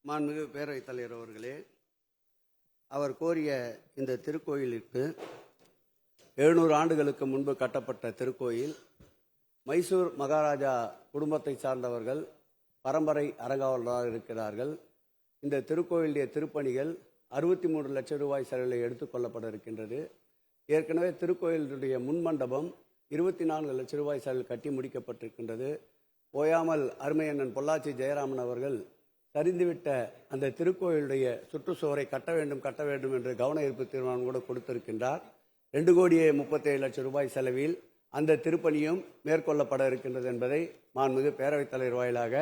மாண்புமிகு பேரவைத் தலைவர் அவர்களே, அவர் கோரிய இந்த திருக்கோயிலுக்கு 700 ஆண்டுகளுக்கு முன்பு கட்டப்பட்ட திருக்கோயில். மைசூர் மகாராஜா குடும்பத்தை சார்ந்தவர்கள் பரம்பரை அறங்காவலராக இருக்கிறார்கள். இந்த திருக்கோயிலுடைய திருப்பணிகள் 63 லட்சம் ரூபாய் செலவில் எடுத்துக்கொள்ளப்பட இருக்கின்றது. ஏற்கனவே திருக்கோயிலுடைய முன்மண்டபம் 24 லட்சம் ரூபாய் செலவில் கட்டி முடிக்கப்பட்டிருக்கின்றது. ஓயாமல் அருமையண்ணன் பொள்ளாச்சி ஜெயராமன் அவர்கள் சரிந்துவிட்ட அந்த திருக்கோயிலுடைய சுற்றுச்சுவரை கட்ட வேண்டும் என்று கவன ஈர்ப்பு தீர்மானம் கூட கொடுத்திருக்கின்றார். 2,37,00,000 ரூபாய் செலவில் அந்த திருப்பணியும் மேற்கொள்ளப்பட இருக்கின்றது என்பதை மாண்புமிகு பேரவைத் தலைவர் வாயிலாக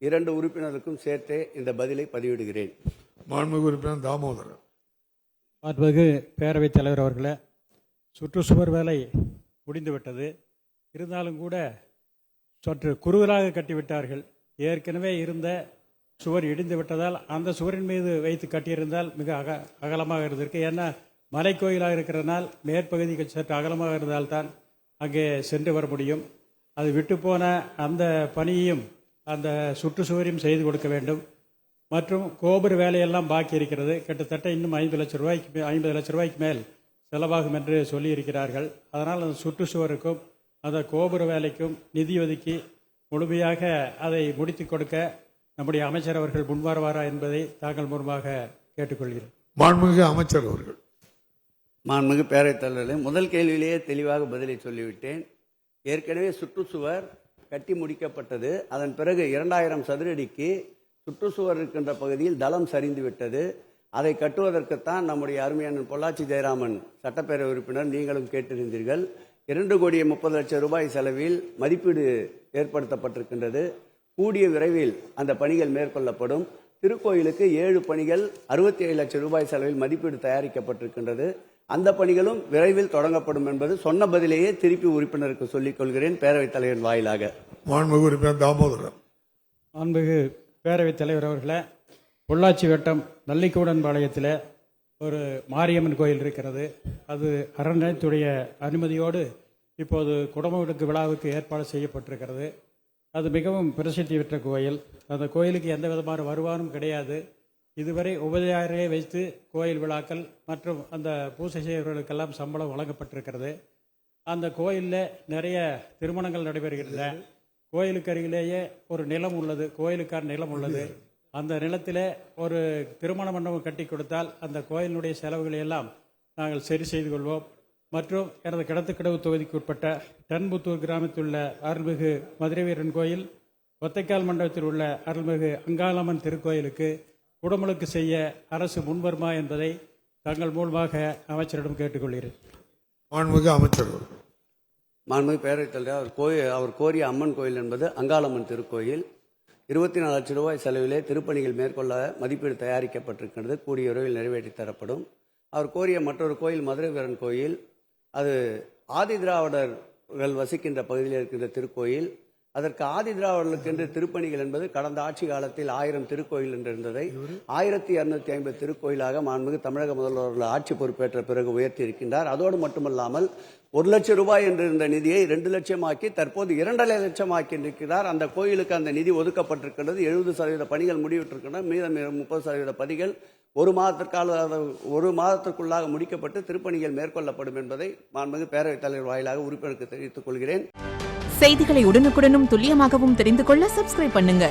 2 உறுப்பினருக்கும் சேர்த்தே இந்த பதிலை பதிவிடுகிறேன். மாண்புமிகு உறுப்பினர் தாமோதரன். மாண்புமிகு பேரவைத் தலைவர் அவர்களே, சுற்றுச்சுவர் வேலை முடிந்துவிட்டது. இருந்தாலும் கூட சற்று குறுகலாக கட்டிவிட்டார்கள். ஏற்கனவே இருந்த சுவர் இடிந்து விட்டதால் அந்த சுவரின் மீது வைத்து கட்டியிருந்தால் மிக அகலமாக இருந்திருக்கு. ஏன்னா மலைக்கோயிலாக இருக்கிறனால் மேற்பகுதிக்கு சற்று அகலமாக இருந்தால்தான் அங்கே சென்று வர முடியும். அது விட்டு போன அந்த பணியையும் அந்த சுற்றுச்சுவரையும் செய்து கொடுக்க வேண்டும். மற்றும் கோபுர வேலையெல்லாம் பாக்கி இருக்கிறது. கிட்டத்தட்ட இன்னும் 50 லட்சம் ரூபாய்க்கு மேல் செலவாகும் என்று சொல்லியிருக்கிறார்கள். அதனால் அந்த சுற்றுச்சுவருக்கும் அந்த கோபுர வேலைக்கும் நிதி ஒதுக்கி முழுமையாக அதை முடித்து கொடுக்க நம்முடைய அமைச்சர் அவர்கள் முன்வருவாரா என்பதை தாங்கள் மூலமாக கேட்டுக்கொள்கிறேன். மாண்புமிகு அமைச்சர் அவர்கள். மாண்புமிகு பேரவைத் தலைவர்களே, முதல் கேள்வியிலேயே தெளிவாக பதிலை சொல்லிவிட்டேன். ஏற்கனவே சுற்றுச்சுவர் கட்டி முடிக்கப்பட்டது. அதன் பிறகு 2000 சதுரடிக்கு சுற்றுச்சுவர் இருக்கின்ற பகுதியில் தளம் சரிந்து விட்டது. அதை கட்டுவதற்குத்தான் நம்முடைய அருமையான பொள்ளாச்சி ஜெயராமன் சட்டப்பேரவை உறுப்பினர் நீங்களும் கேட்டிருந்தீர்கள். 2,30,00,000 ரூபாய் செலவில் மதிப்பீடு ஏற்படுத்தப்பட்டிருக்கின்றது. கூடிய விரைவில் அந்த பணிகள் மேற்கொள்ளப்படும். திருக்கோயிலுக்கு 7 பணிகள் 67 லட்சம் ரூபாய் செலவில் மதிப்பீடு தயாரிக்கப்பட்டிருக்கின்றது. அந்த பணிகளும் விரைவில் தொடங்கப்படும் என்பது சொன்ன பதிலேயே திருப்பி உறுப்பினருக்கு சொல்லிக் கொள்கிறேன் பேரவைத் தலைவர் வாயிலாக. மாண்புமிகு உறுப்பினர் தாமோதரன். மாண்புமிகு பேரவைத் தலைவர் அவர்களே, பொள்ளாச்சி வட்டம் நல்லிக்கூடன்பாளையத்தில் ஒரு மாரியம்மன் கோயில் இருக்கிறது. அது அறநிலையத்துடைய அனுமதியோடு இப்போது குடமுழுக்கு விழாவுக்கு ஏற்பாடு செய்யப்பட்டிருக்கிறது. அது மிகவும் பிரசித்தி பெற்ற கோயில். அந்த கோயிலுக்கு எந்த விதமான வருமானம் கிடையாது. இதுவரை உபதியாரையை வைத்து கோயில் விழாக்கள் மற்றும் அந்த பூசை செய்வர்களுக்கெல்லாம் சம்பளம் வழங்கப்பட்டிருக்கிறது. அந்த கோயிலில் நிறைய திருமணங்கள் நடைபெறுகின்றன. கோயிலுக்கு அருகிலேயே ஒரு நிலம் உள்ளது, கோயிலுக்கான நிலம் உள்ளது. அந்த நிலத்திலே ஒரு திருமண மண்டபம் கட்டி கொடுத்தால் அந்த கோயிலினுடைய செலவுகளை எல்லாம் நாங்கள் சரி செய்து கொள்வோம். மற்றும் எனது கிடத்துக்கடவு தொகுதிக்கு உட்பட்ட டன்புத்தூர் கிராமத்தில் உள்ள அருள்மிகு மதுரை வீரன் கோயில், ஒத்தைக்கால் மண்டபத்தில் உள்ள அருள்மிகு அங்காளம்மன் திருக்கோயிலுக்கு குடமுழுக்கு செய்ய அரசு முன்வருமா என்பதை தங்கள் மூலமாக அமைச்சரிடம் கேட்டுக்கொள்கிறேன். மாண்புமிகு அமைச்சர். மாண்புமிகு பேரவைத் தலைவர், அவர் கோரிய அம்மன் கோயில் என்பது அங்காளம்மன் திருக்கோயில். 24 லட்சம் ரூபாய் செலவிலே திருப்பணிகள் மேற்கொள்ள மதிப்பீடு தயாரிக்கப்பட்டிருக்கிறது. கூடிய விரைவில் நிறைவேற்றி தரப்படும். அவர் கோரிய மற்றொரு கோயில் மதுரை வீரன் கோயில். அது ஆதி திராவிடர்கள் வசிக்கின்ற பகுதியில் இருக்கின்ற திருக்கோயில். அதற்கு ஆதி திராவிடர்களுக்கு என்று திருப்பணிகள் என்பது கடந்த ஆட்சி காலத்தில் 1000 திருக்கோயில் என்று இருந்ததை 1250 திருக்கோயிலாக மாண்புமிகு தமிழக முதல்வர்கள் ஆட்சி பொறுப்பேற்ற பிறகு உயர்த்தி இருக்கின்றார். அதோடு மட்டுமல்லாமல் 1 லட்சம் ரூபாய் என்று இருந்த நிதியை 2 லட்சம் ஆக்கி தற்போது 2.5 லட்சம் ஆக்கி இருக்கிறார். அந்த கோயிலுக்கு அந்த நிதி ஒதுக்கப்பட்டிருக்கிறது. 70% பணிகள் முடிவிட்டிருக்கின்றன. மீதம் 30% பணிகள் ஒரு மாதத்திற்குள்ளாக முடிக்கப்பட்டு திருப்பணிகள் மேற்கொள்ளப்படும் என்பதை மாண்புமிகு பேரவைத் தலைவர் வாயிலாக உறுப்பினருக்கு தெரிவித்துக் கொள்கிறேன். செய்திகளை உடனுக்குடனும் துல்லியமாகவும் தெரிந்து கொள்ள சப்ஸ்கிரைப் பண்ணுங்க.